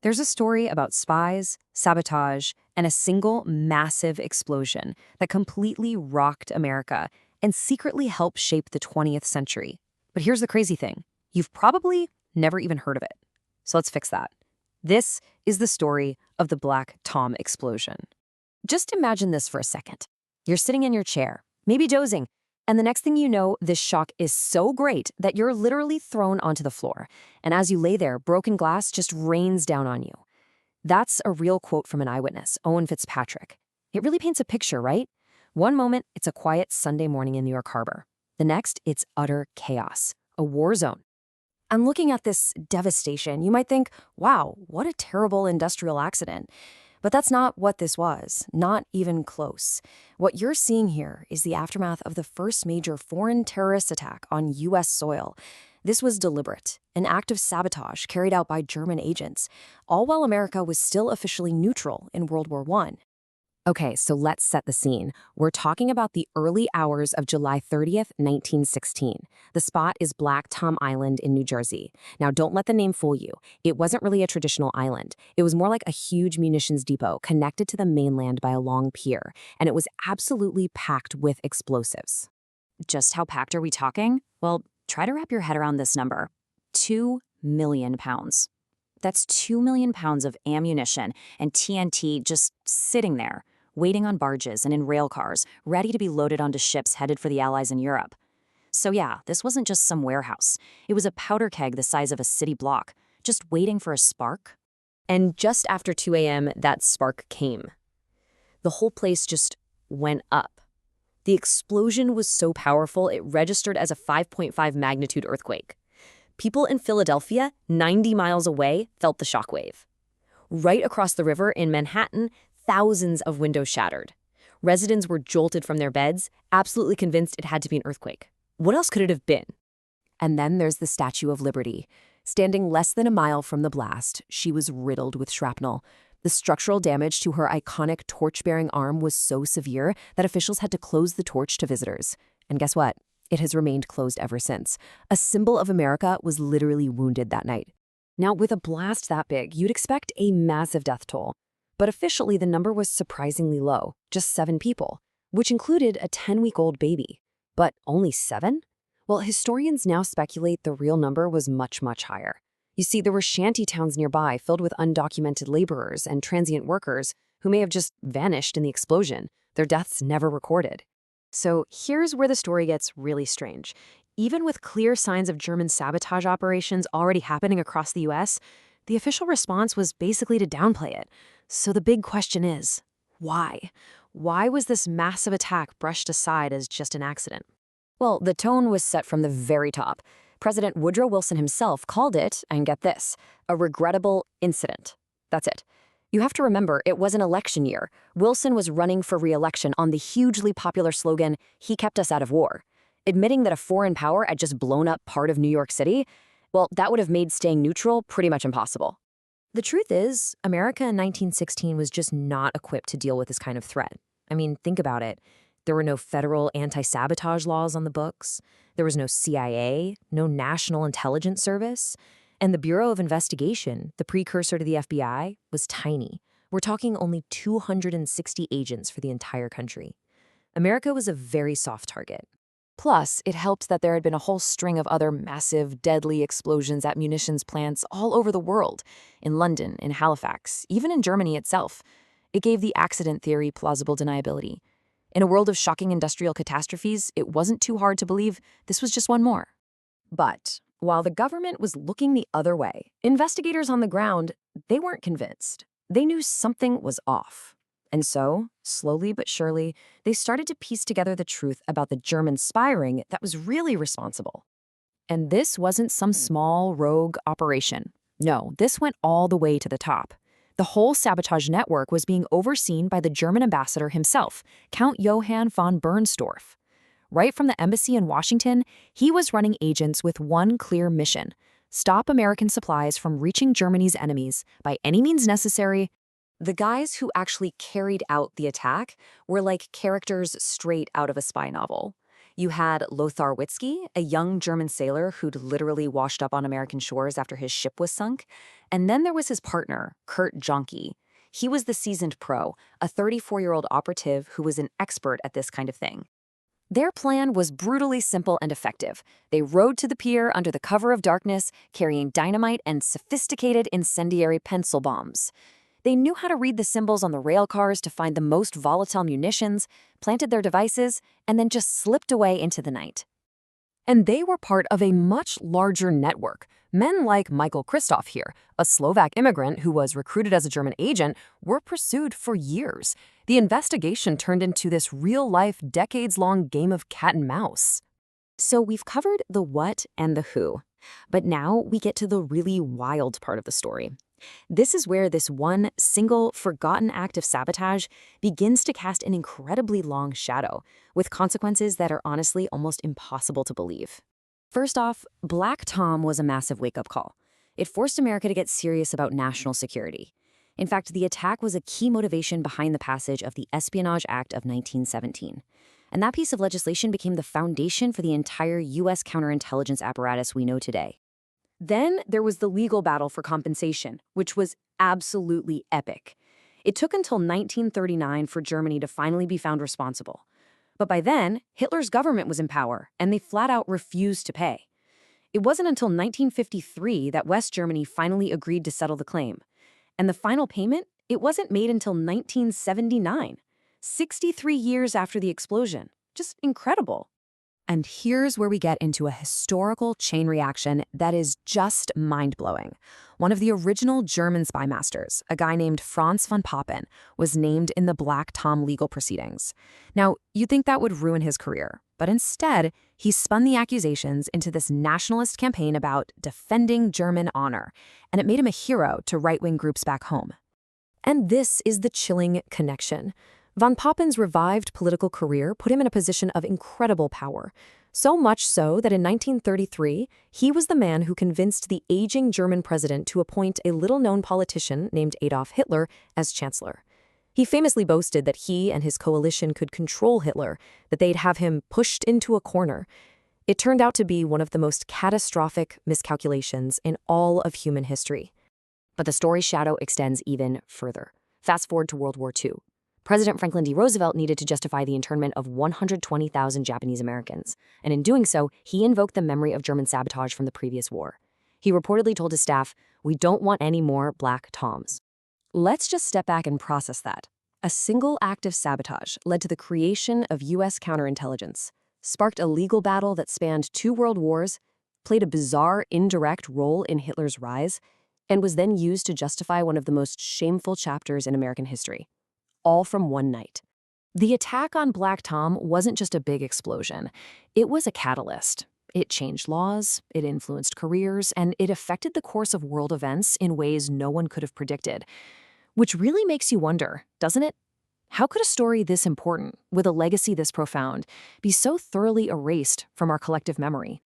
There's a story about spies, sabotage, and a single massive explosion that completely rocked America and secretly helped shape the 20th century. But here's the crazy thing. You've probably never even heard of it. So let's fix that. This is the story of the Black Tom explosion. Just imagine this for a second. You're sitting in your chair, maybe dozing, and the next thing you know, this shock is so great that you're literally thrown onto the floor. And as you lay there, broken glass just rains down on you. That's a real quote from an eyewitness, Owen Fitzpatrick. It really paints a picture, right? One moment, it's a quiet Sunday morning in New York Harbor. The next, it's utter chaos, a war zone. And looking at this devastation, you might think, wow, what a terrible industrial accident. But that's not what this was, not even close. What you're seeing here is the aftermath of the first major foreign terrorist attack on U.S. soil. This was deliberate, an act of sabotage carried out by German agents, all while America was still officially neutral in World War I. Okay, so let's set the scene. We're talking about the early hours of July 30th, 1916. The spot is Black Tom Island in New Jersey. Now, don't let the name fool you. It wasn't really a traditional island. It was more like a huge munitions depot connected to the mainland by a long pier, and it was absolutely packed with explosives. Just how packed are we talking? Well, try to wrap your head around this number. 2 million pounds. That's 2 million pounds of ammunition and TNT just sitting there, waiting on barges and in rail cars, ready to be loaded onto ships headed for the Allies in Europe. So yeah, this wasn't just some warehouse. It was a powder keg the size of a city block, just waiting for a spark. And just after 2 a.m., that spark came. The whole place just went up. The explosion was so powerful, it registered as a 5.5 magnitude earthquake. People in Philadelphia, 90 miles away, felt the shockwave. Right across the river in Manhattan, thousands of windows shattered. Residents were jolted from their beds, absolutely convinced it had to be an earthquake. What else could it have been? And then there's the Statue of Liberty. Standing less than a mile from the blast, she was riddled with shrapnel. The structural damage to her iconic torch-bearing arm was so severe that officials had to close the torch to visitors. And guess what? It has remained closed ever since. A symbol of America was literally wounded that night. Now, with a blast that big, you'd expect a massive death toll. But officially, the number was surprisingly low, just 7 people, which included a 10-week-old baby. But only 7? Well, historians now speculate the real number was much, much higher. You see, there were shanty towns nearby filled with undocumented laborers and transient workers who may have just vanished in the explosion, their deaths never recorded. So here's where the story gets really strange. Even with clear signs of German sabotage operations already happening across the US, the official response was basically to downplay it. So the big question is, why? Why was this massive attack brushed aside as just an accident? Well, the tone was set from the very top. President Woodrow Wilson himself called it, and get this, a regrettable incident. That's it. You have to remember, it was an election year. Wilson was running for re-election on the hugely popular slogan, "He kept us out of war." Admitting that a foreign power had just blown up part of New York City, well, that would have made staying neutral pretty much impossible. The truth is, America in 1916 was just not equipped to deal with this kind of threat. I mean, think about it. There were no federal anti-sabotage laws on the books. There was no CIA, no National Intelligence Service. And the Bureau of Investigation, the precursor to the FBI, was tiny. We're talking only 260 agents for the entire country. America was a very soft target. Plus, it helped that there had been a whole string of other massive, deadly explosions at munitions plants all over the world, in London, in Halifax, even in Germany itself. It gave the accident theory plausible deniability. In a world of shocking industrial catastrophes, it wasn't too hard to believe this was just one more. But while the government was looking the other way, investigators on the ground, they weren't convinced. They knew something was off. And so, slowly but surely, they started to piece together the truth about the German spy ring that was really responsible. And this wasn't some small rogue operation. No, this went all the way to the top. The whole sabotage network was being overseen by the German ambassador himself, Count Johann von Bernstorff. Right from the embassy in Washington, he was running agents with one clear mission: stop American supplies from reaching Germany's enemies by any means necessary. The guys who actually carried out the attack were like characters straight out of a spy novel. You had Lothar Witzke, a young German sailor who'd literally washed up on American shores after his ship was sunk. And then there was his partner, Kurt Jonke. He was the seasoned pro, a 34-year-old operative who was an expert at this kind of thing. Their plan was brutally simple and effective. They rowed to the pier under the cover of darkness, carrying dynamite and sophisticated incendiary pencil bombs. They knew how to read the symbols on the rail cars to find the most volatile munitions, planted their devices, and then just slipped away into the night. And they were part of a much larger network. Men like Michael Kristof here, a Slovak immigrant who was recruited as a German agent, were pursued for years. The investigation turned into this real-life, decades-long game of cat and mouse. So we've covered the what and the who, but now we get to the really wild part of the story. This is where this one single, forgotten act of sabotage begins to cast an incredibly long shadow, with consequences that are honestly almost impossible to believe. First off, Black Tom was a massive wake-up call. It forced America to get serious about national security. In fact, the attack was a key motivation behind the passage of the Espionage Act of 1917. And that piece of legislation became the foundation for the entire U.S. counterintelligence apparatus we know today. Then there was the legal battle for compensation, which was absolutely epic. It took until 1939 for Germany to finally be found responsible. But by then, Hitler's government was in power, and they flat out refused to pay. It wasn't until 1953 that West Germany finally agreed to settle the claim. And the final payment, it wasn't made until 1979, 63 years after the explosion. Just incredible. And here's where we get into a historical chain reaction that is just mind-blowing. One of the original German spy masters, a guy named Franz von Papen, was named in the Black Tom legal proceedings. Now, you'd think that would ruin his career, but instead, he spun the accusations into this nationalist campaign about defending German honor, and it made him a hero to right-wing groups back home. And this is the chilling connection. Von Papen's revived political career put him in a position of incredible power, so much so that in 1933, he was the man who convinced the aging German president to appoint a little-known politician named Adolf Hitler as chancellor. He famously boasted that he and his coalition could control Hitler, that they'd have him pushed into a corner. It turned out to be one of the most catastrophic miscalculations in all of human history. But the story's shadow extends even further. Fast forward to World War II. President Franklin D. Roosevelt needed to justify the internment of 120,000 Japanese Americans, and in doing so, he invoked the memory of German sabotage from the previous war. He reportedly told his staff, "We don't want any more Black Toms." Let's just step back and process that. A single act of sabotage led to the creation of U.S. counterintelligence, sparked a legal battle that spanned 2 world wars, played a bizarre indirect role in Hitler's rise, and was then used to justify one of the most shameful chapters in American history. All from one night. The attack on Black Tom wasn't just a big explosion. It was a catalyst. It changed laws, it influenced careers, and it affected the course of world events in ways no one could have predicted. Which really makes you wonder, doesn't it? How could a story this important, with a legacy this profound, be so thoroughly erased from our collective memory?